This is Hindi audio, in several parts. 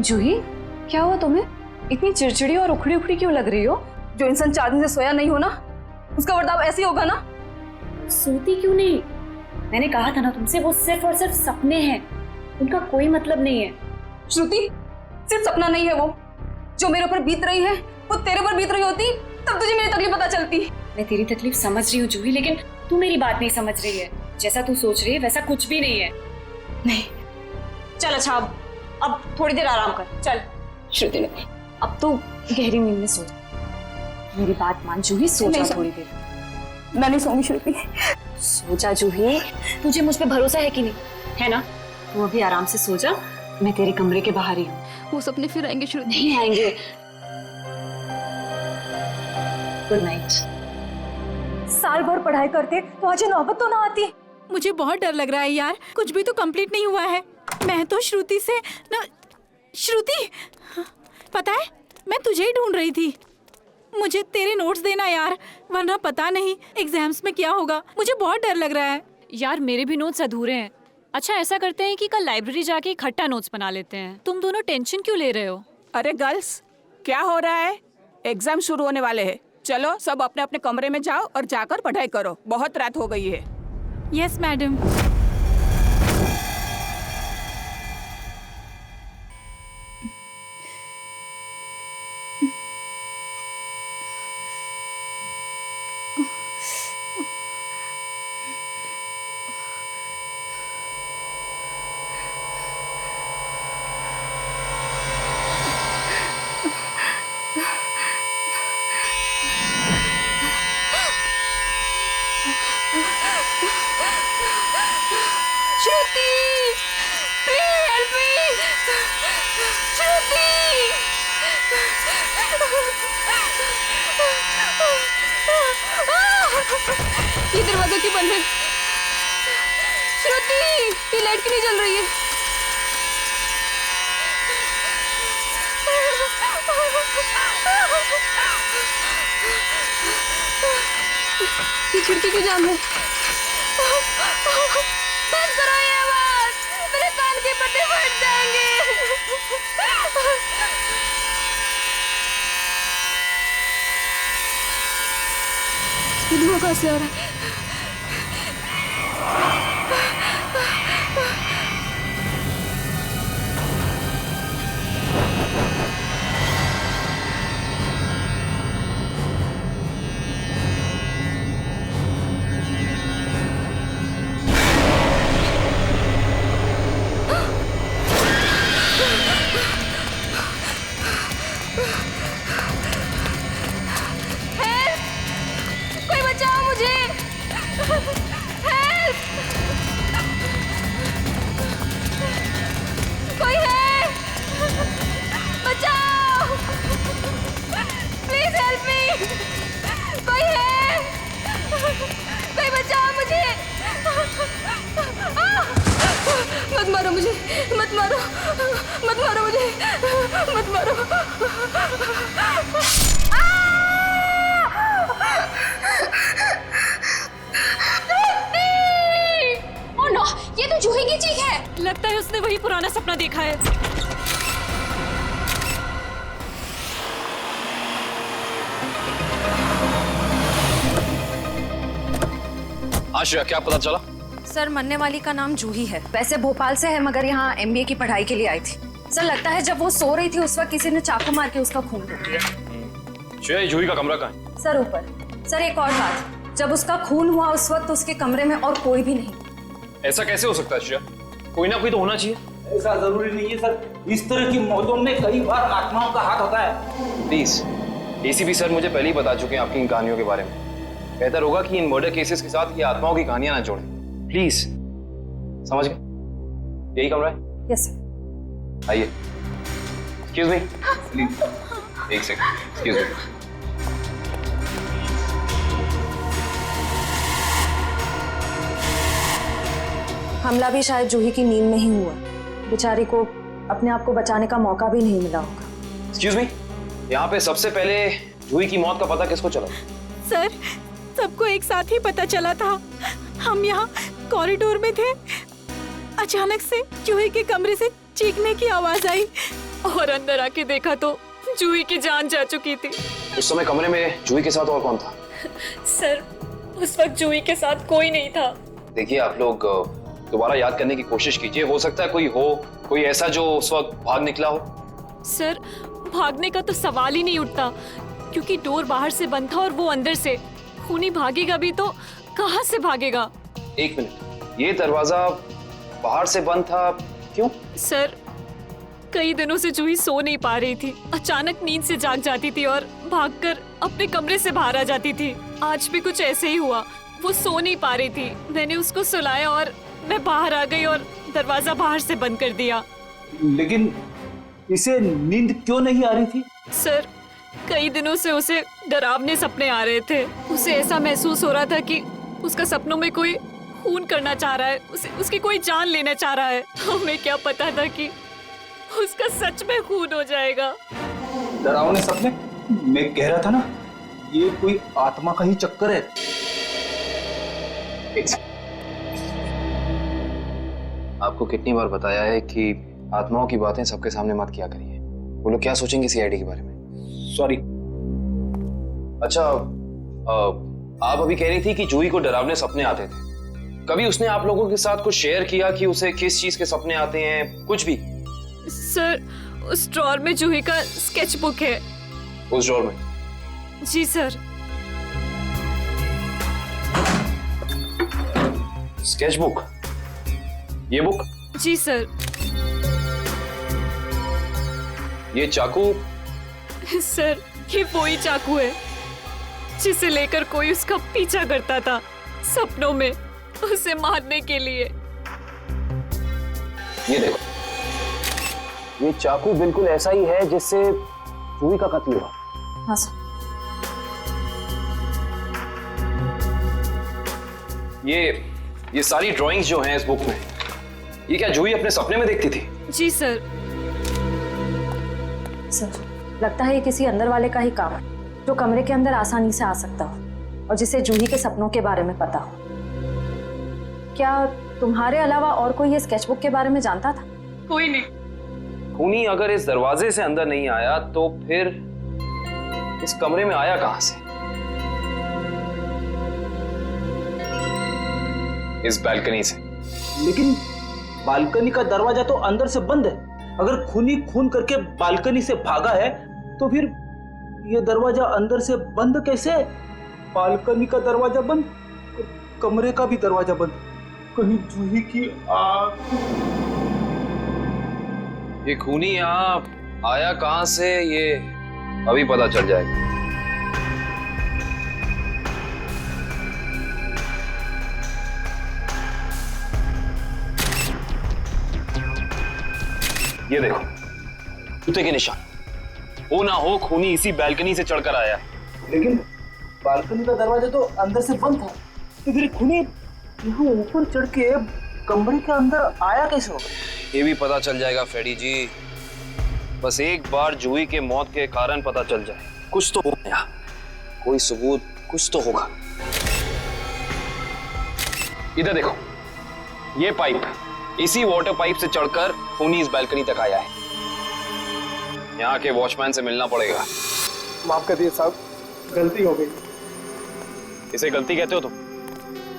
जूही, क्या हुआ तुम्हें? इतनी चिड़चिड़ी और उखड़ी उखड़ी क्यों लग रही हो? जो इंसान 4 दिन से सोया नहीं हो ना, उसका बर्ताव ऐसे ही होगा ना। सोती क्यों नहीं? मैंने कहा था ना तुमसे, वो सिर्फ और सिर्फ सपने हैं, उनका कोई मतलब नहीं है। श्रुति, सिर्फ सपना नहीं है वो। जो मेरे ऊपर बीत रही है वो तेरे पर बीत रही होती तब तुझे मेरी तकलीफ पता चलती। मैं तेरी तकलीफ समझ रही हूँ जूही, लेकिन तू मेरी बात नहीं समझ रही है। जैसा तू सोच रही है वैसा कुछ भी नहीं है। नहीं, चल अच्छा अब थोड़ी देर आराम कर। चल श्रुति, अब तो गहरी नींद में सो जा। मेरी बात मान जूही, सो जा थोड़ी देर। मैं नहीं सोऊंगी श्रुति। सो जा जूही। तुझे मुझ पे भरोसा है कि नहीं? है ना? तू अभी आराम से सो जा, मैं तेरे कमरे के बाहर ही हूँ। वो सपने फिर आएंगे श्रुति। नहीं आएंगे। Good night. साल भर पढ़ाई करते तो आज नौबत तो ना आती। मुझे बहुत डर लग रहा है यार, कुछ भी तो कंप्लीट नहीं हुआ है। मैं तो श्रुति से न... श्रुति, पता है मैं तुझे ही ढूंढ रही थी। मुझे तेरे नोट्स देना यार, वरना पता नहीं एग्जाम्स में क्या होगा। मुझे बहुत डर लग रहा है यार। मेरे भी नोट्स अधूरे हैं। अच्छा ऐसा करते हैं कि कल लाइब्रेरी जाके इकट्ठा नोट्स बना लेते हैं। तुम दोनों टेंशन क्यों ले रहे हो? अरे गर्ल्स, क्या हो रहा है? एग्जाम शुरू होने वाले हैं। चलो सब अपने अपने कमरे में जाओ और जाकर पढ़ाई करो, बहुत रात हो गई है। Yes madam. ये दरवाजा क्यों बंद है? श्रुति, ये लाइट क्यों नहीं जल रही है? ये खिड़की क्यों जाम है? बंद करो ये आवाज, मेरे कान के पट्टे फट जाएंगे। ये धुआं कहाँ से आ रहा है? कोई बचाओ मुझे। हेल्प! कोई है? बचाओ! Please help me! कोई है? कोई बचाओ मुझे! मत मारो मुझे, मत मारो, मत मारो मुझे, मत मारो। ओह नो, ये तो जूही की चीख है। लगता है उसने वही पुराना सपना देखा है। आशिया, क्या पता चला? सर, मरने वाली का नाम जूही है। वैसे भोपाल से है, मगर यहाँ MBA की पढ़ाई के लिए आई थी। सर, लगता है जब वो सो रही थी उस वक्त किसी ने चाकू मार के उसका खून रोक दिया। श्रेया, जूही का कमरा कहाँ है? सर ऊपर। सर एक और बात, जब उसका खून हुआ उस वक्त उसके कमरे में और कोई भी नहीं। ऐसा कैसे हो सकता है श्रेया? कोई ना कोई तो होना चाहिए। ऐसा जरूरी नहीं है सर, इस तरह की मौतों में कई बार आत्माओं का हाथ होता है। प्लीज, ACP सर मुझे पहले ही बता चुके हैं आपकी इन कहानियों के बारे में। बेहतर होगा कि इन मर्डर केसेस के साथ ये आत्माओं की कहानियां ना जोड़ें। प्लीज, समझ गए? यही कमरा है? Yes sir. आइए। एक्सक्यूज मी, प्लीज एक सेकंड, एक्सक्यूज मी। हमला भी शायद जूही की नींद में ही हुआ। बेचारी को अपने आप को बचाने का मौका भी नहीं मिला होगा। एक्सक्यूज मी, यहाँ पे सबसे पहले जूही की मौत का पता किसको चला? सर, सबको एक साथ ही पता चला था। हम यहाँ कॉरिडोर में थे, अचानक से जूही के कमरे से चीखने की आवाज आई। और अंदर आके देखा तो जूही की जान जा चुकी थी। उस समय कमरे में जूही के साथ और कौन था? सर उस वक्त जूही के साथ कोई नहीं था। देखिए आप लोग दोबारा याद करने की कोशिश कीजिए, हो सकता है कोई ऐसा जो उस वक्त भाग निकला हो। सर भागने का तो सवाल ही नहीं उठता, क्योंकि डोर बाहर से बंद था और वो अंदर से। खूनी भागेगा भी तो कहाँ से भागेगा? एक मिनट, ये दरवाजा बाहर से बंद था क्यों? सर कई दिनों से जूही सो नहीं पा रही थी, अचानक नींद से जाग जाती थी और भागकर अपने कमरे से बाहर आ जाती थी। आज भी कुछ ऐसे ही हुआ, वो सो नहीं पा रही थी, मैंने उसको सुलाया और मैं बाहर आ गई और दरवाजा बाहर से बंद कर दिया। लेकिन इसे नींद क्यों नहीं आ रही थी? सर कई दिनों से उसे डरावने सपने आ रहे थे। उसे ऐसा महसूस हो रहा था कि उसका सपनों में कोई खून करना चाह रहा है, उसकी कोई जान लेना चाह रहा है। हमें क्या पता था कि उसका सच में खून हो जाएगा। डरावने सपने? मैं कह रहा था ना, ये कोई आत्मा का ही चक्कर है। आपको कितनी बार बताया है कि आत्माओं की बातें सबके सामने मत किया करिए, वो लोग क्या सोचेंगे सीआईडी के बारे में। सॉरी। अच्छा, आप अभी कह रही थी कि जूही को डरावने सपने आते थे। कभी उसने आप लोगों के साथ कुछ शेयर किया कि उसे किस चीज के सपने आते हैं? कुछ भी? सर उस ड्रॉर में जूही का स्केच बुक है। उस ड्रॉर में? जी सर। Sketch book? ये बुक? जी सर। ये चाकू? सर ये वही चाकू है जिसे लेकर कोई उसका पीछा करता था सपनों में, उसे मारने के लिए। ये देखो, ये चाकू बिल्कुल ऐसा ही है जिससे जूही का कत्ल हुआ। हाँ सर। ये सारी ड्राइंग्स जो हैं इस बुक में, ये क्या जूही अपने सपने में देखती थी? जी सर। सर लगता है ये किसी अंदर वाले का ही काम है, जो कमरे के अंदर आसानी से आ सकता हो और जिसे जूही के सपनों के बारे में पता हो। क्या तुम्हारे अलावा और कोई ये स्केचबुक के बारे में जानता था? कोई नहीं। खूनी अगर इस दरवाजे से अंदर नहीं आया तो फिर इस कमरे में आया कहां से? इस बालकनी से। लेकिन बालकनी का दरवाजा तो अंदर से बंद है। अगर खूनी खून करके बालकनी से भागा है तो फिर ये दरवाजा अंदर से बंद कैसे? बालकनी का दरवाजा बंद, कमरे का भी दरवाजा बंद। कहीं जूही की आग। ये खूनी यहाँ आया कहां से, ये अभी पता चल जाएगा। ये देखो, जूते के निशान। हो ना हो खूनी इसी बालकनी से चढ़कर आया। लेकिन बालकनी का दरवाजा तो अंदर से बंद था, तो फिर खूनी यहाँ ऊपर चढ़ के कमरे के अंदर आया कैसे होगा? ये भी पता चल जाएगा फ्रेडी जी, बस एक बार जूही के मौत के कारण पता चल जाए। कुछ तो होगा यहाँ, कोई सबूत कुछ तो होगा। इधर देखो, ये पाइप, इसी वाटर पाइप से चढ़कर खूनी इस बालकनी तक आया है। यहाँ के वॉचमैन से मिलना पड़ेगा। माफ कर दिए साहब, गलती हो गई। इसे गलती कहते हो तुम?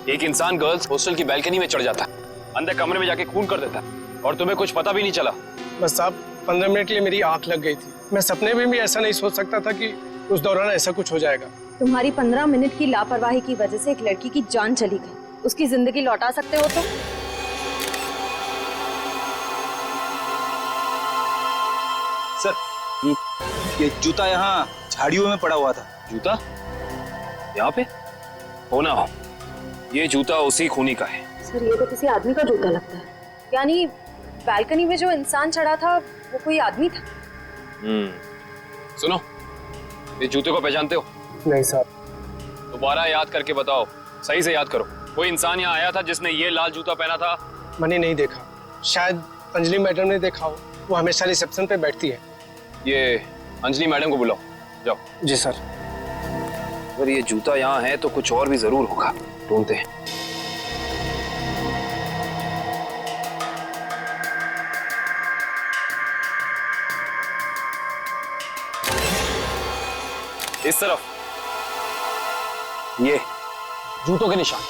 एक इंसान गर्ल्स हॉस्टल की बालकनी में चढ़ जाता है, अंदर कमरे में जाके खून कर देता है, और तुम्हें कुछ पता भी नहीं चला। बस साहब 15 मिनट के लिए मेरी आंख लग गई थी। मैं सपने में भी ऐसा नहीं सोच सकता था कि उस दौरान ऐसा कुछ हो जाएगा। तुम्हारी 15 मिनट की लापरवाही की वजह से एक लड़की की जान चली गई, उसकी जिंदगी लौटा सकते हो तुम? सर ये जूता यहाँ झाड़ियों में पड़ा हुआ था। जूता यहाँ पे? हो ना हो, ये जूता उसी खूनी का है। सर ये तो किसी आदमी का जूता लगता है। यानी बालकनी में जो इंसान चढ़ा था वो कोई आदमी था? सुनो, इस जूते को पहचानते हो? नहीं साहब। दोबारा याद करके बताओ, सही से याद करो। कोई इंसान यहाँ आया था जिसने ये लाल जूता पहना था? मैंने नहीं देखा, शायद अंजलि मैडम ने देखा हो, वो हमेशा रिसेप्शन पे बैठती है। ये अंजलि मैडम को बुलाओ, जाओ। जी सर। अगर ये जूता यहाँ है तो कुछ और भी जरूर होगा, ढूंढते हैं। इस तरफ ये जूतों के निशान।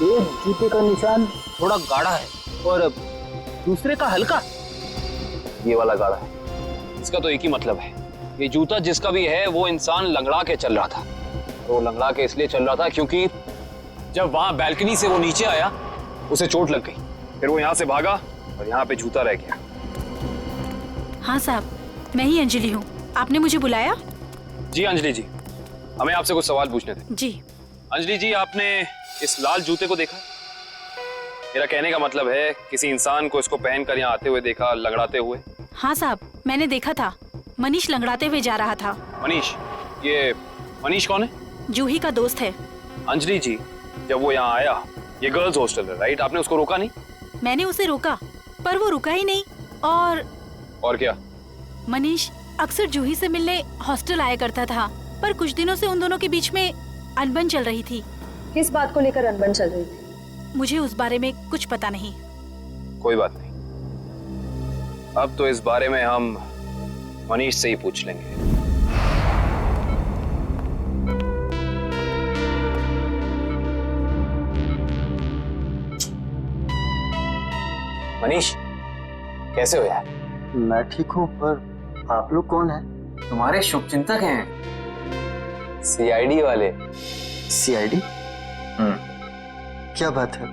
एक जूते का निशान थोड़ा गाढ़ा है और दूसरे का हल्का। ये वाला गाढ़ा है। इसका तो एक ही मतलब है, ये जूता जिसका भी है वो इंसान लंगड़ा के चल रहा था। वो लंगड़ा के इसलिए चल रहा था क्योंकि जब वहां बैल्कनी से वो नीचे आया उसे चोट लग गई, फिर वो यहां से भागा और यहाँ पे जूता रह गया। हाँ साहब, मैं ही अंजलि हूँ। आपने मुझे बुलाया? जी अंजलि जी, हमें आपसे कुछ सवाल पूछने थे। जी। अंजलि जी, आपने इस लाल जूते को देखा? मेरा कहने का मतलब है किसी इंसान को इसको पहनकर यहाँ आते हुए देखा, लंगड़ाते हुए? हाँ साहब, मैंने देखा था। मनीष लंगड़ाते हुए जा रहा था। मनीष? ये मनीष कौन है? जूही का दोस्त है। अंजलि जी, जब वो यहाँ आया, ये गर्ल्स हॉस्टल है राइट, आपने उसको रोका नहीं? मैंने उसे रोका पर वो रुका ही नहीं। और क्या? मनीष अक्सर जूही से मिलने हॉस्टल आया करता था, पर कुछ दिनों से उन दोनों के बीच में अनबन चल रही थी। किस बात को लेकर अनबन चल रही थी? मुझे उस बारे में कुछ पता नहीं। कोई बात नहीं, अब तो इस बारे में हम मनीष से ही पूछ लेंगे। मनीष, कैसे हो यार? मैं ठीक हूँ, पर आप लोग कौन हैं? तुम्हारे शुभचिंतक हैं, सीआईडी वाले। सीआईडी? क्या बात है?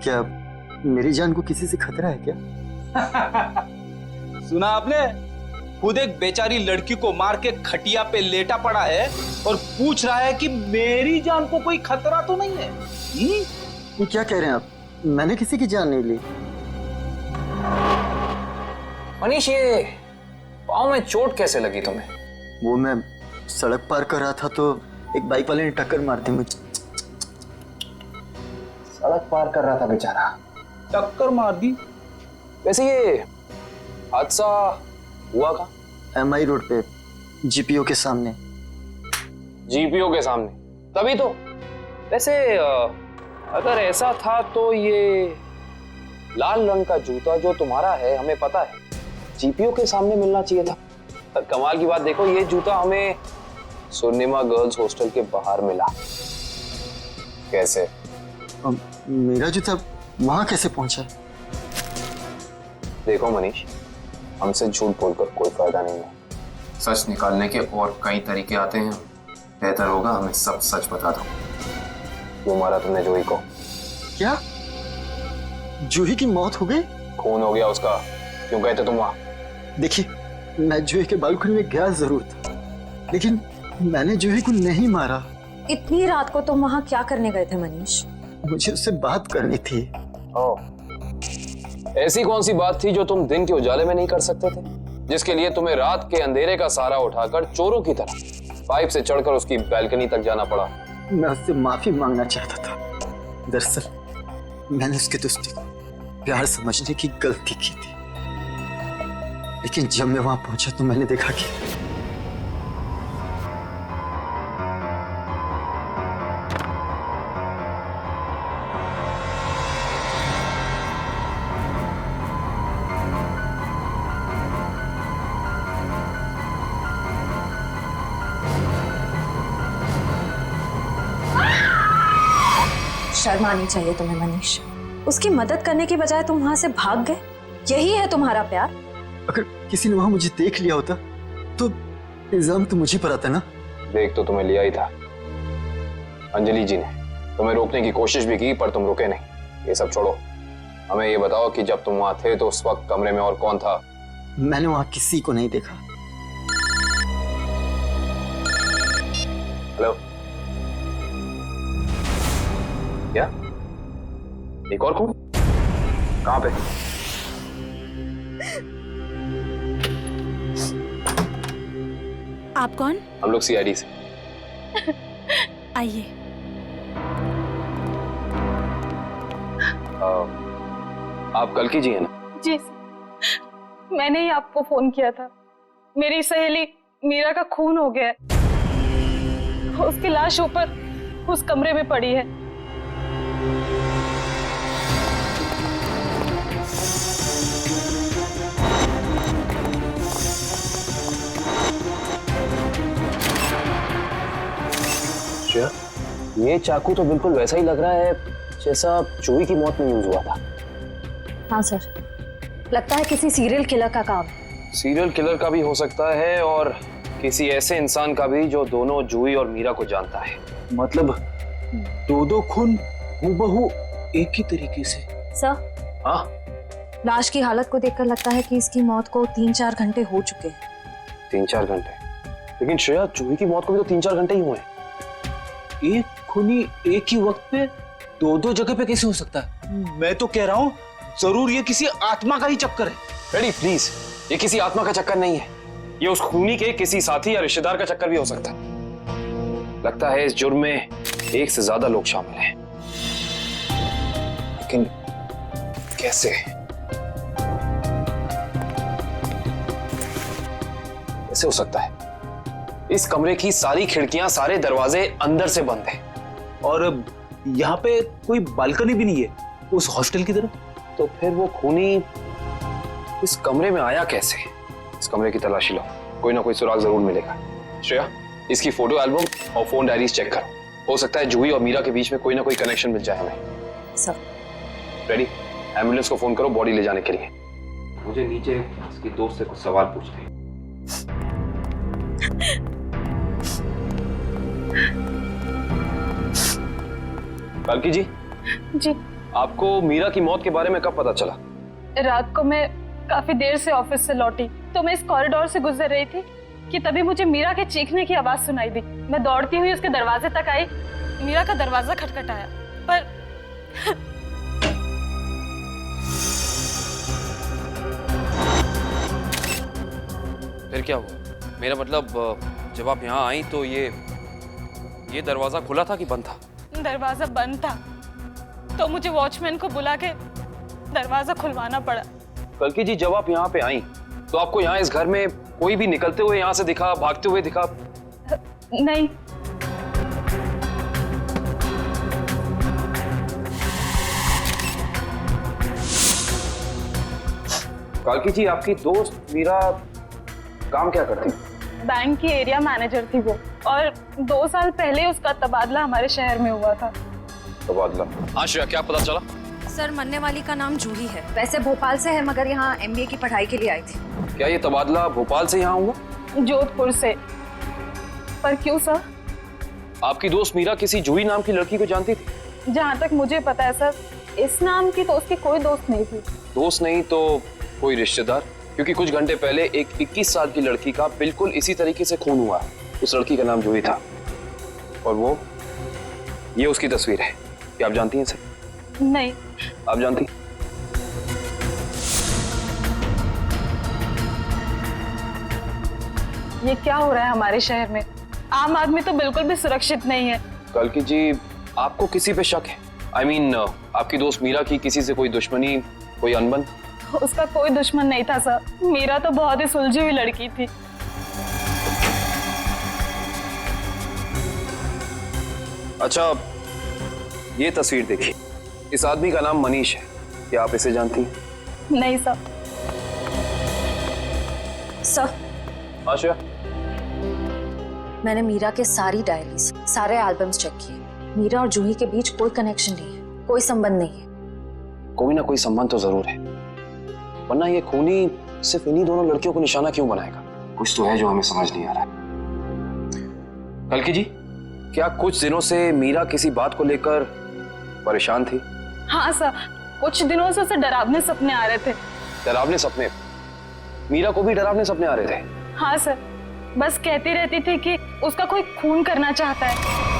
क्या मेरी जान को किसी से खतरा है क्या? सुना आपने? खुद एक बेचारी लड़की को मार के खटिया पे लेटा पड़ा है और पूछ रहा है कि मेरी जान को कोई खतरा तो नहीं है। ये क्या कह रहे हैं आप? मैंने किसी की जान नहीं ली। मनीष, ये पाँव में चोट कैसे लगी तुम्हें? वो मैं सड़क पार कर रहा था तो एक बाइक वाले ने टक्कर मार दी मुझे। सड़क पार कर रहा था बेचारा, टक्कर मार दी? वैसे ये हादसा हुआ कहाँ? एमआई रोड पे, जीपीओ के सामने। जीपीओ के सामने? तभी तो। वैसे अगर ऐसा था तो ये लाल रंग का जूता जो तुम्हारा है, हमें पता है जीपीओ के सामने मिलना चाहिए था। पर कमाल की बात देखो, ये जूता हमें स्वर्णिमा गर्ल्स हॉस्टल के बाहर मिला। कैसे? मेरा जूता वहां कैसे पहुंचा? देखो मनीष, हमसे झूठ बोलकर कोई फायदा नहीं है। सच निकालने के और कई तरीके आते हैं। बेहतर होगा हमें सब सच बता दो। क्यों मारा तुमने जूही को? क्या जूही की मौत हो गई? खून हो गया उसका। क्यों गए थे तुम वहां? देखिए, मैं जूही के बालकनी में गया जरूर था, लेकिन मैंने जूही को नहीं मारा। इतनी रात को तुम वहाँ क्या करने गए थे मनीष? मुझे उससे बात करनी थी। ऐसी कौन सी बात थी जो तुम दिन के उजाले में नहीं कर सकते थे, जिसके लिए तुम्हें रात के अंधेरे का सहारा उठाकर चोरों की तरह पाइप से चढ़कर उसकी बैल्कनी तक जाना पड़ा? मैं उससे माफी मांगना चाहता था। दरअसल मैंने उसके दोस्ती को प्यार समझने की गलती की थी, लेकिन जब मैं वहां पहुंचा तो मैंने देखा कि शर्म आनी चाहिए तुम्हें मनीष। उसकी मदद करने की बजाय तुम वहां से भाग गए। यही है तुम्हारा प्यार? अगर किसी ने वहां मुझे देख लिया होता तो इल्जाम तो मुझे पर आता ना। देख तो तुम्हें लिया ही था। अंजलि जी ने तुम्हें रोकने की कोशिश भी की पर तुम रुके नहीं। ये सब छोड़ो, हमें ये बताओ कि जब तुम वहां थे तो उस वक्त कमरे में और कौन था? मैंने वहां किसी को नहीं देखा। हेलो? क्या? एक और खून? कहां पे? आप कौन? हम लोग सीआईडी से। आइए। आप कल की जी है ना? जी मैंने ही आपको फोन किया था। मेरी सहेली मीरा का खून हो गया है। उसकी लाश ऊपर उस कमरे में पड़ी है। ये चाकू तो बिल्कुल वैसा ही लग रहा है जैसा जूही की मौत में यूज हुआ था। हाँ सर, लगता है किसी सीरियल किलर का काम है। सीरियल किलर का भी हो सकता है और किसी ऐसे इंसान का भी जो दोनों जूही और मीरा को जानता है। मतलब दो खून हूबहू एक ही तरीके से। सर, हाँ, लाश की हालत को देखकर लगता है कि इसकी मौत को 3-4 घंटे हो चुके हैं। 3-4 घंटे? लेकिन श्रेया, जूही की मौत को भी तो 3-4 घंटे ही हुए हैं। एक खूनी एक ही वक्त पे दो जगह पे कैसे हो सकता है? मैं तो कह रहा हूँ जरूर ये किसी आत्मा का ही चक्कर है। रेडी प्लीज, ये किसी आत्मा का चक्कर नहीं है, ये उस खूनी के किसी साथी या रिश्तेदार का चक्कर भी हो सकता है। लगता है इस जुर्म में एक से ज्यादा लोग शामिल हैं, लेकिन कैसे? कैसे हो सकता है? इस कमरे की सारी खिड़कियां, सारे दरवाजे अंदर से बंद हैं। और यहाँ पे कोई बालकनी भी नहीं है उस हॉस्टल की तरफ। तो फिर वो खूनी इस कमरे में आया कैसे? इस कमरे की तलाशी लो, कोई ना कोई सुराग जरूर मिलेगा। श्रेया, इसकी फोटो एल्बम और फोन डायरीज चेक करो, हो सकता है जूही और मीरा के बीच में कोई ना कोई कनेक्शन मिल जाए हमें। सर, रेडी, एम्बुलेंस को फोन करो बॉडी ले जाने के लिए। मुझे नीचे इसकी दोस्त से कुछ सवाल पूछने हैं। कालकी जी। जी। आपको मीरा की मौत के बारे में कब पता चला? रात को मैं काफी देर से ऑफिस से लौटी तो मैं इस कॉरिडोर से गुजर रही थी कि तभी मुझे मीरा के चीखने की आवाज सुनाई दी। मैं दौड़ती हुई उसके दरवाजे तक आई। मीरा का दरवाजा खटखटाया पर फिर क्या हुआ? मेरा मतलब जब आप यहाँ आई तो ये दरवाजा खुला था कि बंद था? दरवाजा बंद था तो मुझे वॉचमैन को बुला के दरवाजा खुलवाना पड़ा। कल्कि जी, जब आप यहाँ पे आई तो आपको यहाँ इस घर में कोई भी निकलते हुए यहाँ से दिखा, भागते हुए दिखा? नहीं। कालकी जी, आपकी दोस्त मीरा काम क्या करती? बैंक की एरिया मैनेजर थी वो, और 2 साल पहले उसका तबादला हमारे शहर में हुआ था। तबादला? हाँ श्रेया, क्या पता चला? सर, मरने वाली का नाम जूही है, वैसे भोपाल से है मगर यहाँ MBA की पढ़ाई के लिए आई थी। क्या ये तबादला भोपाल से यहाँ हुआ? जोधपुर से। पर क्यों सर? आपकी दोस्त मीरा किसी जूही नाम की लड़की को जानती थी? जहाँ तक मुझे पता है सर, इस नाम की तो उसकी कोई दोस्त नहीं थी। दोस्त नहीं तो कोई रिश्तेदार? क्योंकि कुछ घंटे पहले एक 21 साल की लड़की का बिल्कुल इसी तरीके से खून हुआ। उस लड़की का नाम जूही था और ये उसकी तस्वीर है। क्या आप जानती हैं इसे? नहीं। आप जानती? ये क्या हो रहा है हमारे शहर में? आम आदमी तो बिल्कुल भी सुरक्षित नहीं है। कल्कि जी, आपको किसी पे शक है? I mean, आपकी दोस्त मीरा की किसी से कोई दुश्मनी, कोई अनबन? उसका कोई दुश्मन नहीं था सर। मीरा तो बहुत ही सुलझी हुई लड़की थी। अच्छा, ये तस्वीर देखिए, इस आदमी का नाम मनीष है। क्या आप इसे जानती हैं? नहीं सर। सर, आशा, मैंने मीरा के सारी डायरीज, सारे एल्बम्स चेक किए। मीरा और जूही के बीच कोई कनेक्शन नहीं है, कोई संबंध नहीं है। कोई ना कोई संबंध तो जरूर है, वरना ये खूनी सिर्फ इन्हीं दोनों लड़कियों को निशाना क्यों बनाएगा? कुछ तो है जो हमें समझ नहीं आ रहा है। कल्कि जी, क्या कुछ दिनों से मीरा किसी बात को लेकर परेशान थी? हाँ सर, कुछ दिनों से उसे डरावने सपने आ रहे थे। डरावने सपने? मीरा को भी डरावने सपने आ रहे थे? हाँ सर, बस कहती रहती थी कि उसका कोई खून करना चाहता है।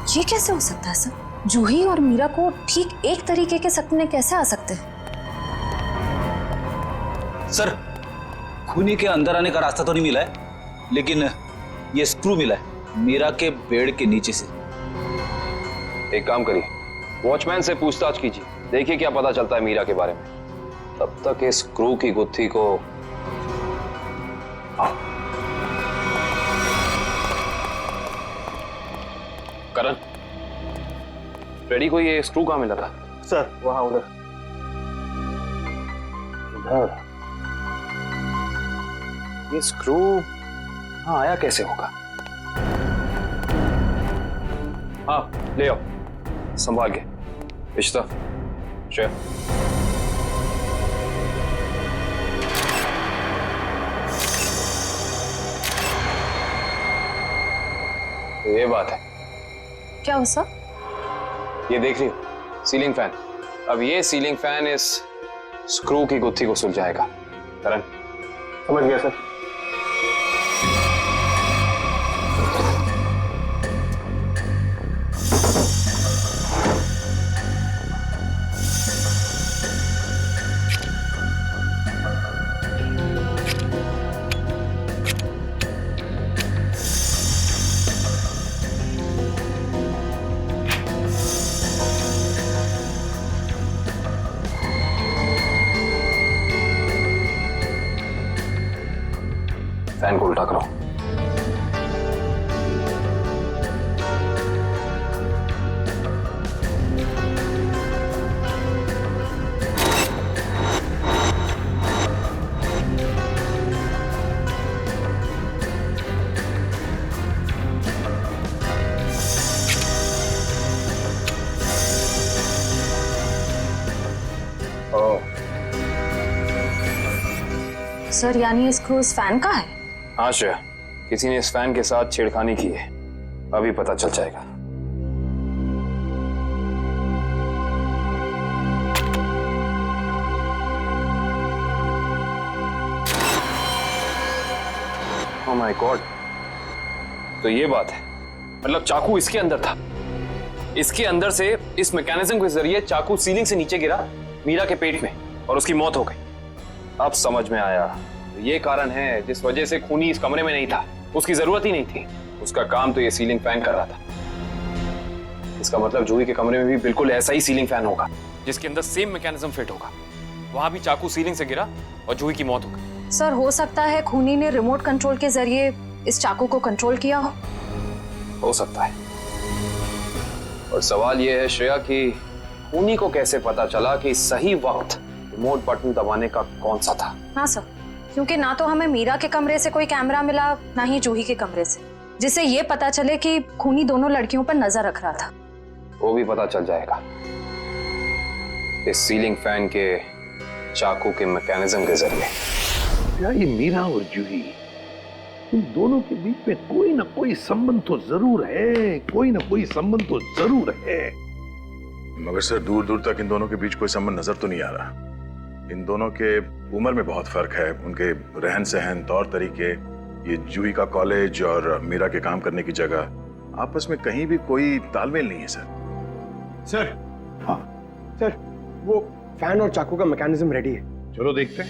ये कैसे हो सकता है सर? जूही और मीरा को ठीक एक तरीके के सपने कैसे आ सकते हैं? सर, खूनी के अंदर आने का रास्ता तो नहीं मिला है, लेकिन ये स्क्रू मिला है मीरा के बेड के नीचे से। एक काम करिए, वॉचमैन से पूछताछ कीजिए, देखिए क्या पता चलता है मीरा के बारे में। तब तक इस स्क्रू की गुत्थी को करण, फ्रेडी को ये स्क्रू कहाँ मिला था? सर वहाँ उधर। इधर? ये स्क्रू हाँ आया कैसे होगा? हाँ ले आओ, संभाल के। इश्ता, श्रेया। तो ये बात है। क्या हो सर? ये देख रही हो सीलिंग फैन। अब ये सीलिंग फैन इस स्क्रू की गुत्थी को सुलझाएगा। करण समझ गया सर। फैन को उल्टा करो। सर यानी ये स्क्रू इस फैन का है? हाँ श्रेया, किसी ने इस फैन के साथ छेड़खानी की है, अभी पता चल जाएगा। ओह माय गॉड, तो ये बात है, मतलब चाकू इसके अंदर था। इसके अंदर से इस मैकेनिज्म के जरिए चाकू सीलिंग से नीचे गिरा मीरा के पेट में और उसकी मौत हो गई। अब समझ में आया, ये कारण है जिस वजह से खूनी इस कमरे में नहीं था। उसकी जरूरत ही नहीं थी, उसका काम तो ये सीलिंग फैन कर रहा था। इसका मतलब जूही के कमरे में भी बिल्कुल ऐसा ही सीलिंग फैन होगा जिसके अंदर सेम मैकेनिज्म फिट होगा। वहां भी चाकू सीलिंग से गिरा और जूही की मौत हो गई। सर हो सकता है खूनी ने रिमोट कंट्रोल के जरिए इस चाकू को कंट्रोल किया हो सकता है। और सवाल यह है श्रेया कि खूनी को कैसे पता चला कि सही वक्त रिमोट बटन दबाने का कौन सा था? हाँ सर, क्योंकि ना तो हमें मीरा के कमरे से कोई कैमरा मिला, ना ही जूही के कमरे से, जिससे ये पता चले कि खूनी दोनों लड़कियों पर नजर रख रहा था। वो भी पता चल जाएगा इस सीलिंग फैन के चाकू के मैकेनिज्म के जरिए। क्या ये मीरा और जूही, इन दोनों के बीच में कोई ना कोई संबंध तो जरूर है, कोई ना कोई संबंध तो जरूर है। मगर सर दूर दूर तक इन दोनों के बीच कोई संबंध नजर तो नहीं आ रहा। इन दोनों के उम्र में बहुत फर्क है, उनके रहन सहन, तौर तरीके, ये जूही का कॉलेज और मीरा के काम करने की जगह, आपस में कहीं भी कोई तालमेल नहीं है सर। हाँ सर, वो फैन और चाकू का मैकेनिज्म रेडी है। चलो देखते हैं।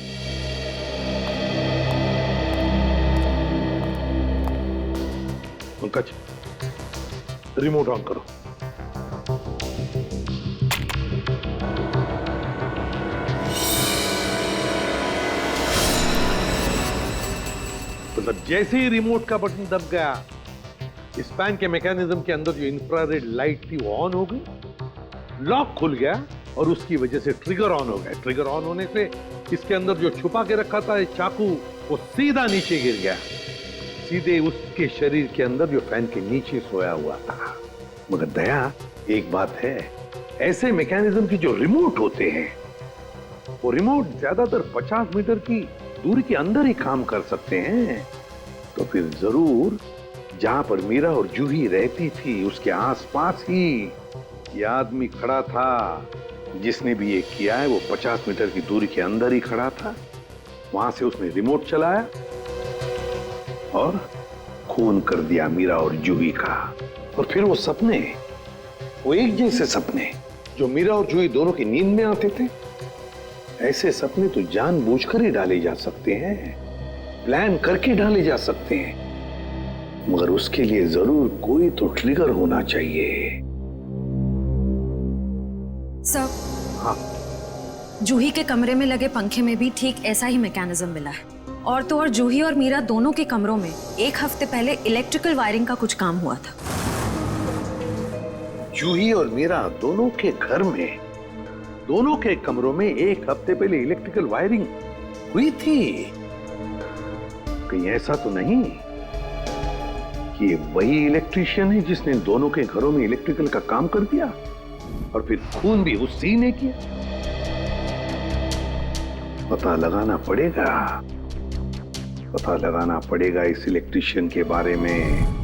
पंकज, रिमोट ऑन करो। मतलब जैसे ही रिमोट का बटन दब गया, इस फैन के मैकेनिज्म के अंदर जो इंफ्रारेड लाइट थी वो ऑन हो गई, लॉक खुल गया और उसकी वजह से ट्रिगर ऑन हो गया। ट्रिगर ऑन होने से इसके अंदर जो छुपा के रखा था चाकू, वो सीधा नीचे गिर गया, सीधे उसके शरीर के अंदर जो फैन के नीचे सोया हुआ था। मगर दया, एक बात है, ऐसे मैकेनिज्म की जो रिमोट होते हैं, वो रिमोट ज्यादातर 50 मीटर की दूरी के अंदर ही काम कर सकते हैं। तो फिर जरूर जहां पर मीरा और जूही रहती थी उसके आसपास ही ये आदमी खड़ा था। जिसने भी ये किया है वो 50 मीटर की दूरी के अंदर ही खड़ा था। वहां से उसने रिमोट चलाया और खून कर दिया मीरा और जूही का। और फिर वो सपने, वो एक जैसे सपने जो मीरा और जूही दोनों की नींद में आते थे, ऐसे सपने तो जानबूझकर ही डाले जा सकते हैं, प्लान करके डाले जा सकते हैं, मगर उसके लिए जरूर कोई तो ट्रिगर होना चाहिए। सर, हाँ, जूही के कमरे में लगे पंखे में भी ठीक ऐसा ही मैकेनिज्म मिला है। और तो और जूही और मीरा दोनों के कमरों में 1 हफ्ते पहले इलेक्ट्रिकल वायरिंग का कुछ काम हुआ था। जूही और मीरा दोनों के घर में, दोनों के कमरों में एक हफ्ते पहले इलेक्ट्रिकल वायरिंग हुई थी। कहीं ऐसा तो नहीं कि वही इलेक्ट्रीशियन है जिसने दोनों के घरों में इलेक्ट्रिकल का काम कर दिया और फिर खून भी उसी ने किया? पता लगाना पड़ेगा इस इलेक्ट्रीशियन के बारे में।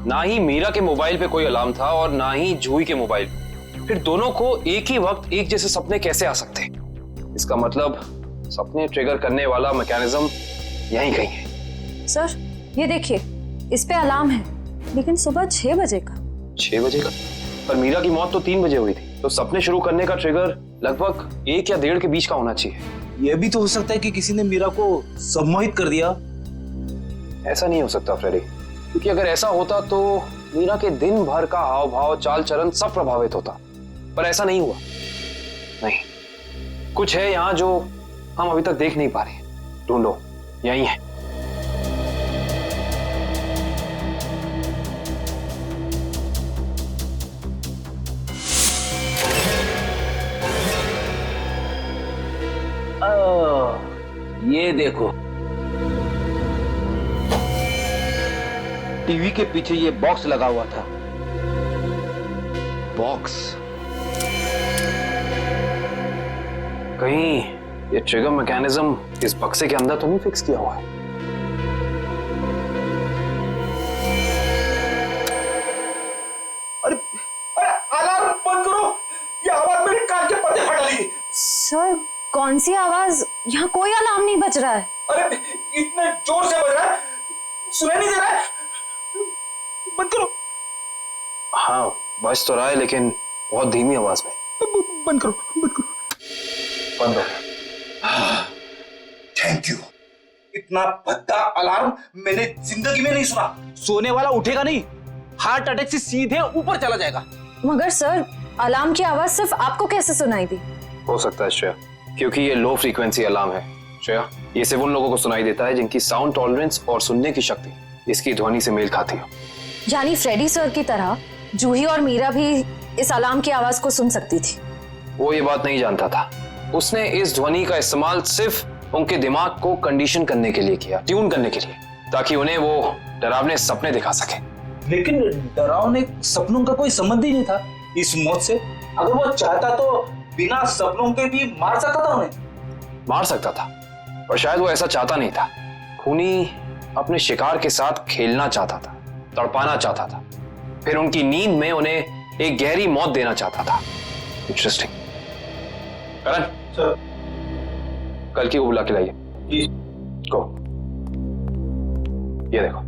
ना ही मीरा के मोबाइल पे कोई अलार्म था और ना ही जूही के मोबाइल पे। फिर दोनों को एक ही वक्त एक जैसे सपने कैसे आ सकते हैं? इसका मतलब सपने ट्रिगर करने वाला मैकेनिज्म यहीं कहीं है। सर ये देखिए, इस पे अलार्म है, लेकिन सुबह 6 बजे का। 6 बजे का? पर मीरा की मौत तो 3 बजे हुई थी, तो सपने शुरू करने का ट्रिगर लगभग 1 या 1.5 के बीच का होना चाहिए। यह भी तो हो सकता है कि किसी ने मीरा को सम्मोहित कर दिया। ऐसा नहीं हो सकता फ्रेडी, क्योंकि अगर ऐसा होता तो मीरा के दिन भर का हाव भाव, चाल चलन सब प्रभावित होता, पर ऐसा नहीं हुआ। नहीं, कुछ है यहाँ जो हम अभी तक देख नहीं पा रहे। ढूंढो, यही है। ये देखो, टीवी के पीछे ये बॉक्स लगा हुआ था। बॉक्स? कहीं ये ट्रिगर मैकेनिज्म इस बक्से के अंदर तो नहीं फिक्स किया हुआ है? अरे अलार्म बंद करो, ये आवाज मेरे कान के पर्दे फट रही है। सर कौन सी आवाज? यहाँ कोई अलार्म नहीं बज रहा है। अरे इतने जोर से बज रहा है, सुनाई नहीं दे रहा है। बंद करो। हाँ बज तो रहा है, लेकिन बहुत धीमी आवाज में। बंद करो, बंद करो। बंद हो। Thank you. इतना भद्दा अलार्म मैंने जिंदगी में नहीं सुना। सोने वाला उठेगा नहीं, हार्ट अटैक से सीधे ऊपर चला जाएगा। मगर सर, अलार्म की आवाज सिर्फ आपको कैसे सुनाई दी? हो सकता है श्रेया, क्योंकि ये लो फ्रीक्वेंसी अलार्म है। श्रेया, ये सिर्फ उन लोगों को सुनाई देता है जिनकी साउंड टॉलरेंस और सुनने की शक्ति इसकी ध्वनि से मेल खाती हो। यानी फ्रेडी सर की तरह जूही और मीरा भी इस अलार्म की आवाज को सुन सकती थी। वो ये बात नहीं जानता था। उसने इस ध्वनि का इस्तेमाल सिर्फ उनके दिमाग को कंडीशन करने के लिए किया, ट्यून करने के लिए, ताकि उन्हें वो डरावने सपने दिखा सके। लेकिन डरावने सपनों का कोई संबंध ही नहीं था इस मौत से। अगर वो चाहता तो बिना सपनों के भी मार सकता था उन्हें। मार सकता था, पर शायद वो ऐसा चाहता नहीं था। खूनी अपने शिकार के साथ खेलना चाहता था, तड़पाना चाहता था, फिर उनकी नींद में उन्हें एक गहरी मौत देना चाहता था। इंटरेस्टिंग। करण सर, कल की को बुला के लाइए। जी। को ये देखो।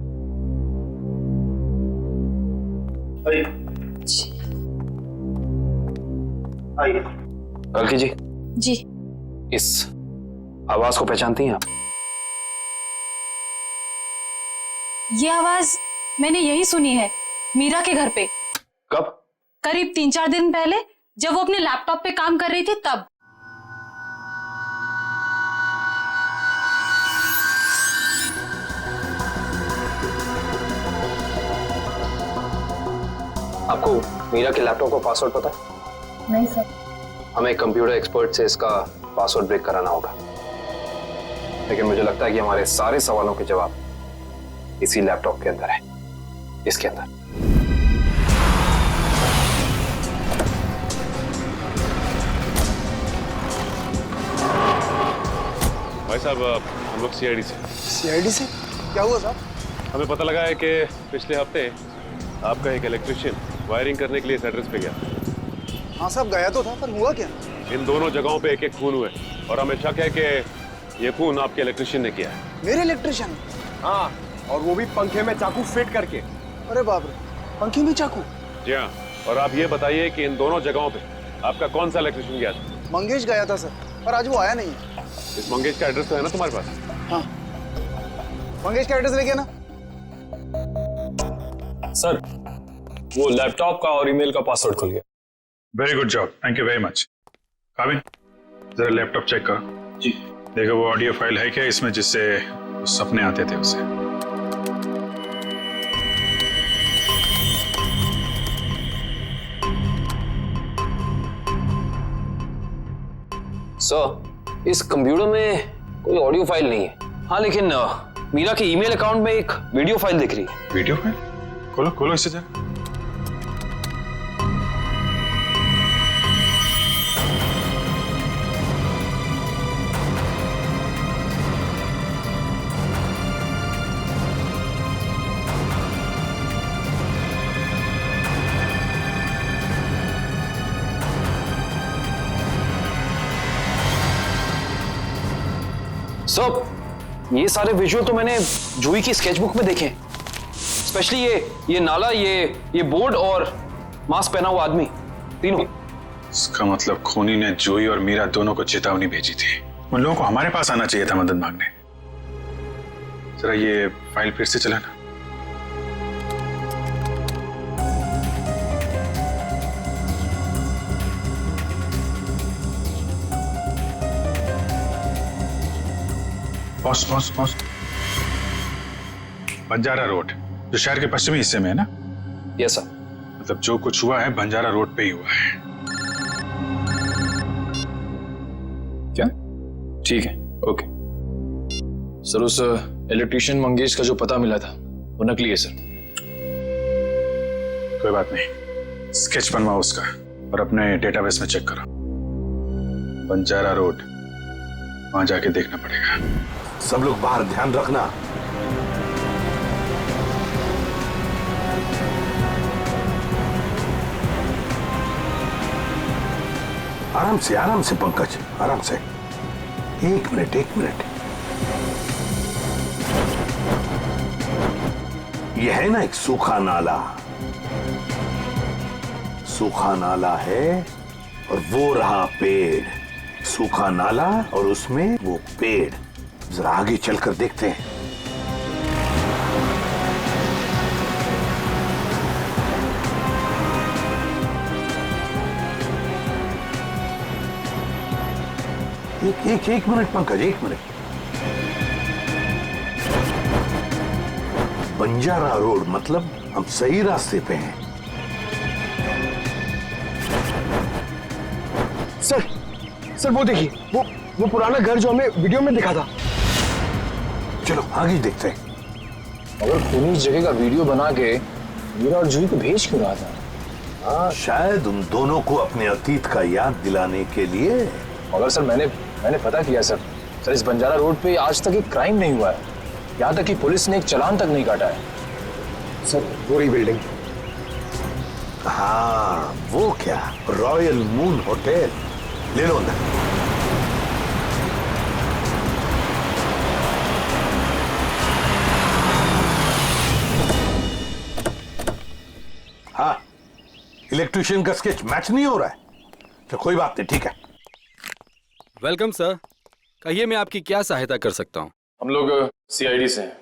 आइए। कल की जी। जी। इस आवाज को पहचानती हैं आप? ये आवाज मैंने यही सुनी है, मीरा के घर पे। कब? करीब 3-4 दिन पहले, जब वो अपने लैपटॉप पे काम कर रही थी तब। आपको मीरा के लैपटॉप का पासवर्ड पता है? नहीं सर। हमें कंप्यूटर एक्सपर्ट से इसका पासवर्ड ब्रेक कराना होगा, लेकिन मुझे लगता है कि हमारे सारे सवालों के जवाब इसी लैपटॉप के अंदर है, इसके अंदर। भाई साहब, हम लोग सीआईडी से। सीआईडी से? क्या हुआ साहब? हमें पता लगा है कि पिछले हफ्ते आपका एक इलेक्ट्रिशियन वायरिंग करने के लिए इस एड्रेस पे गया। हाँ साहब, गया तो था, पर हुआ क्या? इन दोनों जगहों पे एक एक खून हुए और हमें शक है कि ये खून आपके इलेक्ट्रिशियन ने किया है। मेरे इलेक्ट्रिशियन? हाँ, और वो भी पंखे में चाकू फिट करके। अरे बाप रे, पंखे में चाकू? जी हाँ। और आप ये बताइए कि इन दोनों जगहों पे आपका कौन सा इलेक्ट्रिशियन गया था? मंगेश गया था सर, पर आज वो आया नहीं है। इस मंगेश का एड्रेस तो है ना तुम्हारे पास? हाँ, मंगेश का एड्रेस लेके ना। सर, वो लैपटॉप का और ईमेल का पासवर्ड खुल गया। Very good job, thank you very much. काबिन, जरा लैपटॉप चेक करो। जी। देखो वो ऑडियो फाइल है क्या इसमें जिससे सपने आते थे उसे। सर, इस कंप्यूटर में कोई ऑडियो फाइल नहीं है। हाँ लेकिन मीरा के ईमेल अकाउंट में एक वीडियो फाइल दिख रही है। Video file? खोलो खोलो इसे जरा। सर, ये सारे विजुअल तो मैंने जूही की स्केचबुक में देखे हैं। स्पेशली ये नाला, ये बोर्ड और मास्क पहना हुआ आदमी, तीनों। इसका मतलब खूनी ने जूही और मीरा दोनों को चेतावनी भेजी थी। उन लोगों को हमारे पास आना चाहिए था मदद मांगने। जरा ये फाइल फिर से चलाना। Pause pause pause. Banjara road जो शहर के पश्चिमी हिस्से में है ना? Yes sir. मतलब जो कुछ हुआ है बंजारा रोड पे ही हुआ है। क्या? ठीक है, ओके। सर, उस इलेक्ट्रिशियन मंगेश का जो पता मिला था वो नकली है सर। कोई बात नहीं, स्केच बनवाओ उसका और अपने डेटाबेस में चेक करो। बंजारा रोड, वहां जाके देखना पड़ेगा। सब लोग बाहर ध्यान रखना। आराम से पंकज, आराम से। एक मिनट। यह है ना एक सूखा नाला है और वो रहा पेड़। सूखा नाला और उसमें वो पेड़। जरा आगे चलकर देखते हैं। एक मिनट पंकज, एक मिनट। बंजारा रोड मतलब हम सही रास्ते पे हैं। सर वो देखिए, वो पुराना घर जो हमें वीडियो में दिखा था। चलो आगे देखते हैं। अगर खूनी इस जगह का वीडियो बना के मीरा और जूही को भेज क्यों रहा था? हाँ, शायद उन दोनों को अपने अतीत का याद दिलाने के लिए। मगर सर, मैंने पता किया सर, इस बंजारा रोड पे आज तक एक क्राइम नहीं हुआ है। यहाँ तक कि पुलिस ने एक चालान तक नहीं काटा है। सर, पूरी बिल्डिंग। हाँ, वो क्या, रॉयल मून होटल। ले लो अंदर। हाँ, इलेक्ट्रिशियन का स्केच मैच नहीं हो रहा है। तो कोई बात नहीं, ठीक है। वेलकम सर, कहिए मैं आपकी क्या सहायता कर सकता हूँ? हम लोग सीआईडी से हैं।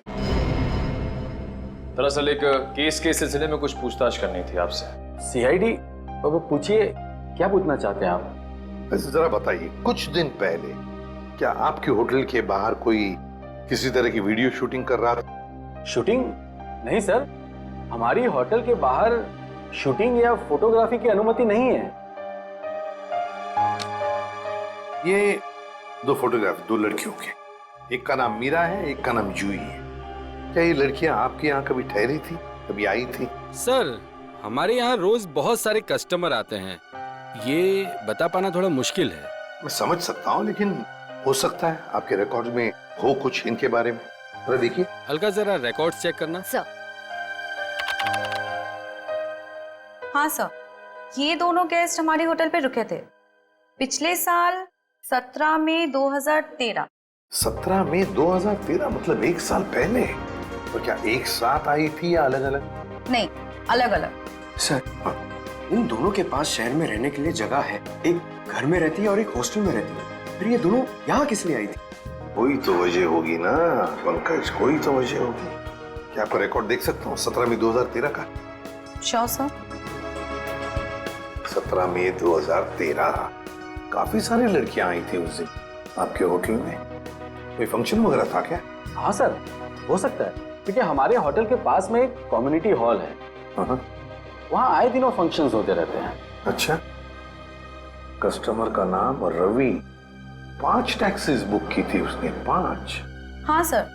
दरअसल एक केस के सिलसिले में कुछ पूछताछ करनी थी आपसे। सीआईडी? अब पूछिए, क्या पूछना चाहते हैं आप? जरा बताइए, कुछ दिन पहले क्या आपके होटल के बाहर कोई किसी तरह की वीडियो शूटिंग कर रहा था? शूटिंग? नहीं सर, हमारी होटल के बाहर शूटिंग या फोटोग्राफी की अनुमति नहीं है। ये दो फोटोग्राफ दो लड़कियों के, एक का नाम मीरा है, एक का नाम जूही है। क्या ये लड़कियां आपके यहाँ कभी ठहरी थी, कभी आई थी? सर, हमारे यहाँ रोज बहुत सारे कस्टमर आते हैं, ये बता पाना थोड़ा मुश्किल है। मैं समझ सकता हूँ, लेकिन हो सकता है आपके रिकॉर्ड में हो कुछ इनके बारे में। जरा देखिए। हल्का जरा रिकॉर्ड्स चेक करना। सर। हाँ सर, ये दोनों गेस्ट हमारे होटल पे रुके थे पिछले साल 17 मई 2013। 17 मई 2013 मतलब एक साल पहले। तो क्या एक साथ आई थी या अलग अलग? नहीं, अलग अलग। सर, इन दोनों के पास शहर में रहने के लिए जगह है। एक घर में रहती है और एक हॉस्टल में रहती है। फिर ये दोनों यहाँ किस लिए आई थी? कोई तो वजह होगी ना पंकज, कोई तो वजह होगी। क्या आपका रिकॉर्ड देख सकता हूँ 17 मई 2013 का? Sure sir. 17 मई 2013। काफी सारी लड़कियां आई थी उस दिन आपके होटल में। कोई फंक्शन वगैरह था क्या? हाँ सर, हो सकता है, क्योंकि हमारे होटल के पास में एक कम्युनिटी हॉल है, वहाँ आए दिनों फंक्शंस होते रहते हैं। अच्छा, कस्टमर का नाम रवि, 5 टैक्सीज बुक की थी उसने, 5। हाँ सर,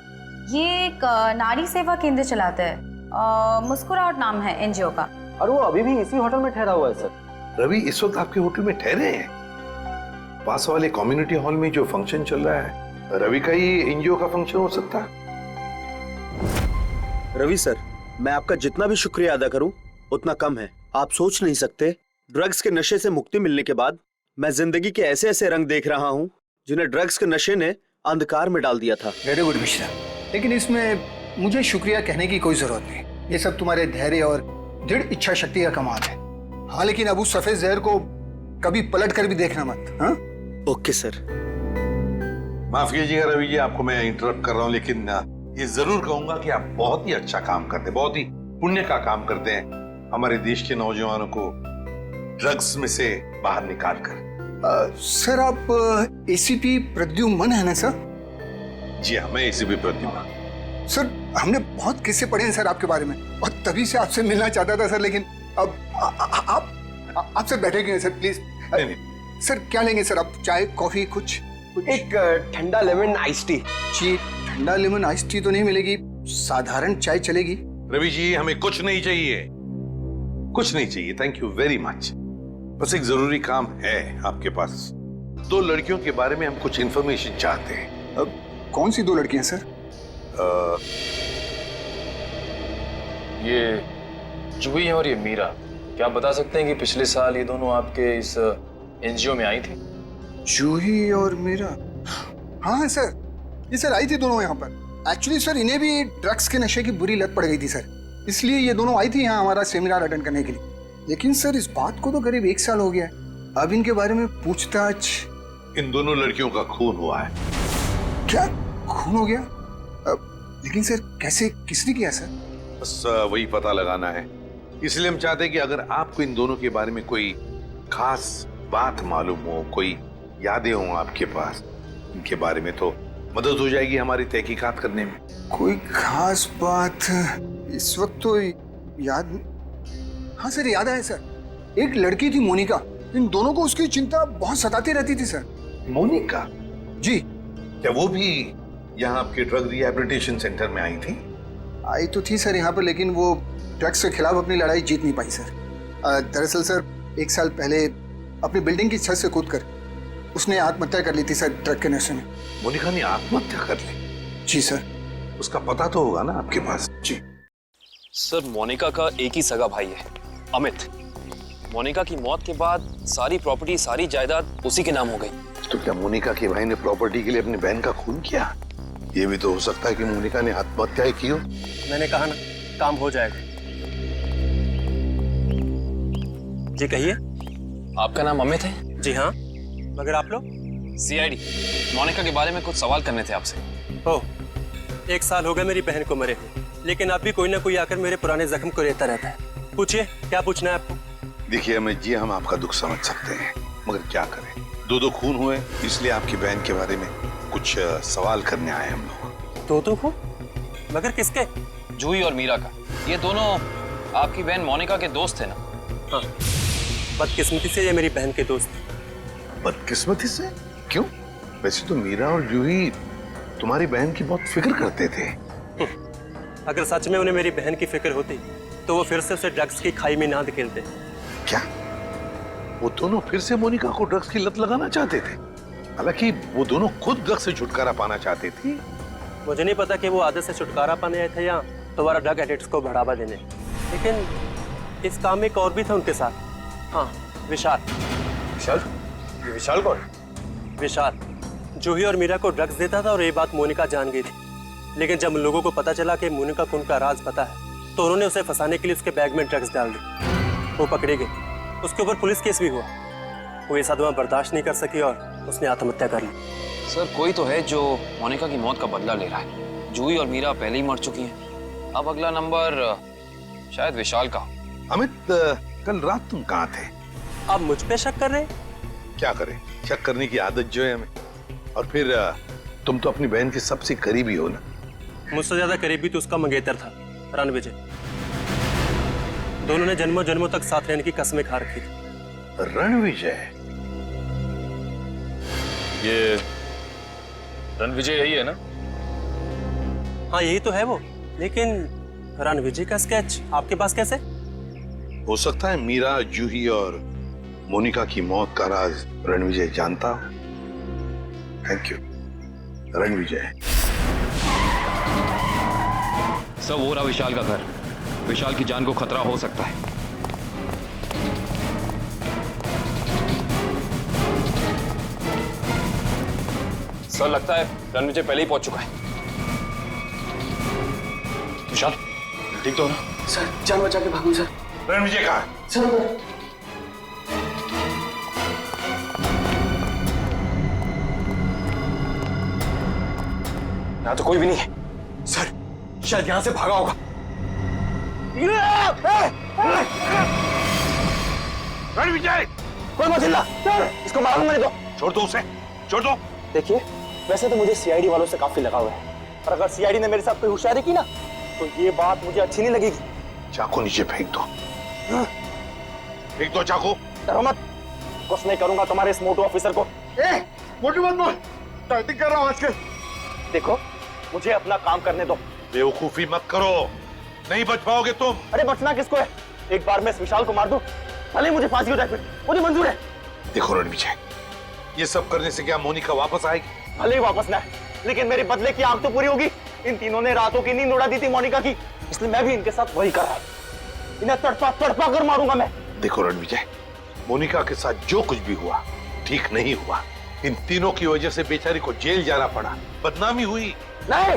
ये एक नारी सेवा केंद्र चलाता है, मुस्कुराहट नाम है एनजीओ का। और वो अभी भी इसी होटल में ठहरा हुआ है सर। रवि इस वक्त आपके होटल में ठहरे हैं? पास वाले कम्युनिटी हॉल में जो फंक्शन चल रहा है, रवि का ही एनजीओ का फंक्शन हो सकता है? रवि सर, मैं आपका जितना भी शुक्रिया अदा करूं उतना कम है। आप सोच नहीं सकते, ड्रग्स के नशे से मुक्ति मिलने के बाद मैं जिंदगी के ऐसे ऐसे रंग देख रहा हूं जिन्हें ड्रग्स के नशे ने अंधकार में डाल दिया था। वेरी गुड मिश्रा, लेकिन इसमें मुझे शुक्रिया कहने की कोई जरूरत नहीं। ये सब तुम्हारे धैर्य और दृढ़ इच्छा शक्ति का कमाल है। हाँ, लेकिन अब उस सफेद जहर को कभी पलट कर भी देखना मत। हाँ, ओके सर। माफ कीजिएगा रवि जी, आपको मैं इंटरप्ट कर रहा हूँ, लेकिन ये जरूर कहूंगा कि आप बहुत ही अच्छा काम करते हैं, बहुत ही पुण्य का काम करते हैं हमारे देश के नौजवानों को ड्रग्स में से बाहर निकाल कर। सर, आप एसीपी प्रद्युम्न है ना सर? जी हाँ, मैं एसीपी प्रद्युम्न। सर, हमने बहुत किस्से पढ़े हैं सर आपके बारे में, और तभी से आपसे मिलना चाहता था सर, लेकिन अब आप सर बैठेंगे सर प्लीज? नहीं। सर क्या लेंगे सर आप? चाय, कॉफी, कुछ? एक ठंडा लेमन आइस टी। जी, ठंडा लेमन आइस टी तो नहीं मिलेगी, साधारण चाय चलेगी। रवि जी, हमें कुछ नहीं चाहिए, कुछ नहीं चाहिए, थैंक यू वेरी मच। बस एक जरूरी काम है आपके पास। 2 लड़कियों के बारे में हम कुछ इंफॉर्मेशन चाहते हैं। अब कौन सी 2 लड़कियां सर? ये जूही और ये मीरा, क्या आप बता सकते हैं कि पिछले साल ये दोनों आपके इस एनजीओ में आई थी? जूही और मीरा? हाँ सर, ये सर आई थी दोनों यहाँ पर। एक्चुअली सर, इन्हें भी ड्रग्स के नशे की बुरी लत पड़ गई थी सर, इसलिए ये दोनों आई थी यहाँ हमारा सेमिनार अटेंड करने के लिए। लेकिन सर, इस बात को तो करीब 1 साल हो गया है। अब इनके बारे में पूछताछ। इन दोनों लड़कियों का खून हुआ है। क्या खून हो गया? लेकिन सर कैसे, किसने किया सर? बस वही पता लगाना है, इसलिए हम चाहते हैं कि अगर आपको इन दोनों के बारे में कोई खास बात मालूम हो, कोई यादें हो आपके पास इनके बारे में, तो मदद हो जाएगी हमारी तहकीकात करने में। कोई खास बात इस वक्त तो याद? हाँ सर, याद आया सर, एक लड़की थी मोनिका, इन दोनों को उसकी चिंता बहुत सताती रहती थी सर। मोनिका? जी। क्या वो भी यहाँ आपके ड्रग रिहैबिलिटेशन सेंटर में आई थी? आई तो थी सर यहाँ पर, लेकिन वो ड्रग्स के खिलाफ अपनी लड़ाई जीत नहीं पाई सर। दरअसल सर, 1 साल पहले अपनी बिल्डिंग की छत से कूदकर उसने आत्महत्या कर ली थी सर, ड्रग के नशे में। मोनिका ने आत्महत्या कर ली? जी सर। उसका पता तो होगा ना आपके पास? जी सर, मोनिका का एक ही सगा भाई है, अमित। मोनिका की मौत के बाद सारी प्रॉपर्टी, सारी जायदाद उसी के नाम हो गई। तो क्या मोनिका के भाई ने प्रॉपर्टी के लिए अपनी बहन का खून किया? ये भी तो हो सकता है कि मोनिका ने आत्महत्या की हो। मैंने कहा ना, काम हो जाएगा। जी कहिए। आपका नाम अमित है? जी हाँ, मगर आप लोग? सीआईडी। मोनिका के बारे में कुछ सवाल करने थे आपसे। ओह, 1 साल हो गए मेरी बहन को मरे हुए, लेकिन अब भी कोई ना कोई आकर मेरे पुराने जख्म को लेता रहता है। पूछिए, क्या पूछना है आपको? देखिए अमित जी, हम आपका दुख समझ सकते हैं, मगर क्या करें, 2 खून हुए, इसलिए आपकी बहन के बारे में कुछ सवाल करने आए हम लोग। 2 खून? मगर किसके? जूही और मीरा का। ये दोनों आपकी बहन मोनिका के दोस्त थे ना? हाँ, बदकिस्मती से ये मेरी बहन के दोस्त। बदकिस्मती से? क्यों? वैसे तो मीरा और जूही तुम्हारी बहन की बहुत फिक्र करते थे। अगर सच में उन्हें मेरी बहन की फिक्र होती तो वो फिर से उसे ड्रग्स की खाई में ना धकेलते। क्या वो दोनों फिर से मोनिका को ड्रग्स की लत लगाना चाहते थे? हालांकि वो दोनों खुद ड्रग्स से छुटकारा पाना चाहते थे। मुझे नहीं पता कि वो आदत से छुटकारा पाने आए थे या दोबारा ड्रग एडिक्ट्स को बढ़ावा देने, लेकिन इस काम में एक और भी था उनके साथ। हाँ, विशाल। विशाल? ये विशाल कौन? विशाल जूही और मीरा को ड्रग्स देता था और ये बात मोनिका जान गई थी, लेकिन जब लोगों को पता चला कि मोनिका को उनका राज पता है तो उन्होंने उसे फंसाने के लिए उसके बैग में ड्रग्स डाल दी। वो पकड़ी गई, उसके ऊपर पुलिस केस भी हुआ। वो ये सदमा बर्दाश्त नहीं कर सकी और उसने आत्महत्या कर ली। सर, कोई तो है जो मोनिका की मौत का बदला ले रहा है। जूही और मीरा पहले ही मर चुकी हैं। अब अगला नंबर शायद विशाल का। अमित, कल रात तुम कहाँ थे? आप मुझ पे शक कर रहे हैं? क्या करें, शक करने की आदत जो है हमें। और फिर तुम तो अपनी बहन के सबसे करीबी हो ना। मुझसे ज्यादा करीबी तो उसका मंगेतर था, रणविजय। दोनों ने जन्मों जन्मों तक साथ रहने की कस्में खा रखी थी। रणविजय? ये रणविजय यही है ना? हाँ यही तो है वो, लेकिन रणविजय का स्केच आपके पास कैसे? हो सकता है मीरा, जूही और मोनिका की मौत का राज रणविजय जानता हो। Thank you Ranvijay. सब हो रहा विशाल का घर। विशाल की जान को खतरा हो सकता है। सर लगता है रणविजय पहले ही पहुंच चुका है। विशाल ठीक तो हो ना? सर जान बचा के भागो सर। रणविजय कहाँ है? सर यहाँ तो कोई भी नहीं है। सर शायद यहाँ से भागा होगा। रणविजय! कोई मत हिलना, इसको मारूंगा नहीं तो। छोड़ दो उसे, छोड़ दो। देखिए वैसे तो मुझे सीआईडी वालों से काफी लगाव है, पर अगर सीआईडी ने मेरे साथ कोई होशियारी की ना तो ये बात मुझे अच्छी नहीं लगेगी। चाकू नीचे फेंक दो, फेंक दो चाकू। डरो मत, कुछ नहीं करूंगा तुम्हारे इस मोटू ऑफिसर को। मोटू मत बोल, टाइटिंग कर रहा हूं आजकल। देखो मुझे अपना काम करने दो। बेवकूफी मत करो, नहीं बच पाओगे तुम। अरे बचना किसको है, एक बार मैं इस विशाल को मार दूं, भले मुझे फांसी हो जाए, फिर मुझे मंजूर है। देखो रणविजय, ये सब करने से क्या मोनिका वापस आएगी? भले ही वापस ना, लेकिन मेरे बदले की आग तो पूरी होगी। इन तीनों ने रातों की नींद उड़ा दी थी मोनिका की, इसलिए मैं भी इनके साथ वही कर रहा हूं। इन्हें तड़पा तड़पा कर मारूंगा मैं। देखो रणविजय, मोनिका के साथ जो कुछ भी हुआ ठीक नहीं हुआ। इन तीनों की वजह से बेचारी को जेल जाना पड़ा, बदनामी हुई। नहीं,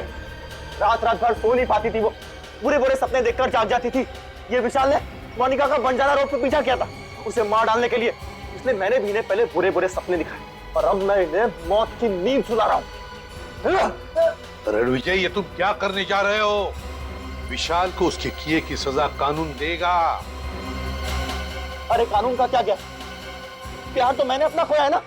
रात रात भर सो नहीं पाती थी वो, बुरे बुरे सपने देखकर जाग जाती थी। ये विशाल ने मोनिका का बंजारा रोड पे पीछा किया था उसे मार डालने के लिए, इसलिए मैंने भी इन्हें पहले बुरे बुरे सपने दिखाए और अब मैं इन्हें मौत की नींद सुला रहा हूं। रणविजय, ये तुम क्या करने जा रहे हो? विशाल को उसके किए की सजा कानून देगा। अरे कानून का क्या, प्यार तो मैंने अपना खोया है ना।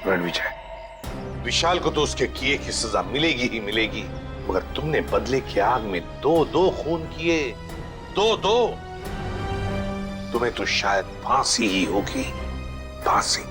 रणविजय, विशाल को तो उसके किए की सजा मिलेगी ही मिलेगी, मगर तुमने बदले की आग में दो खून किए, दो। तुम्हें तो शायद फांसी ही होगी, फांसी।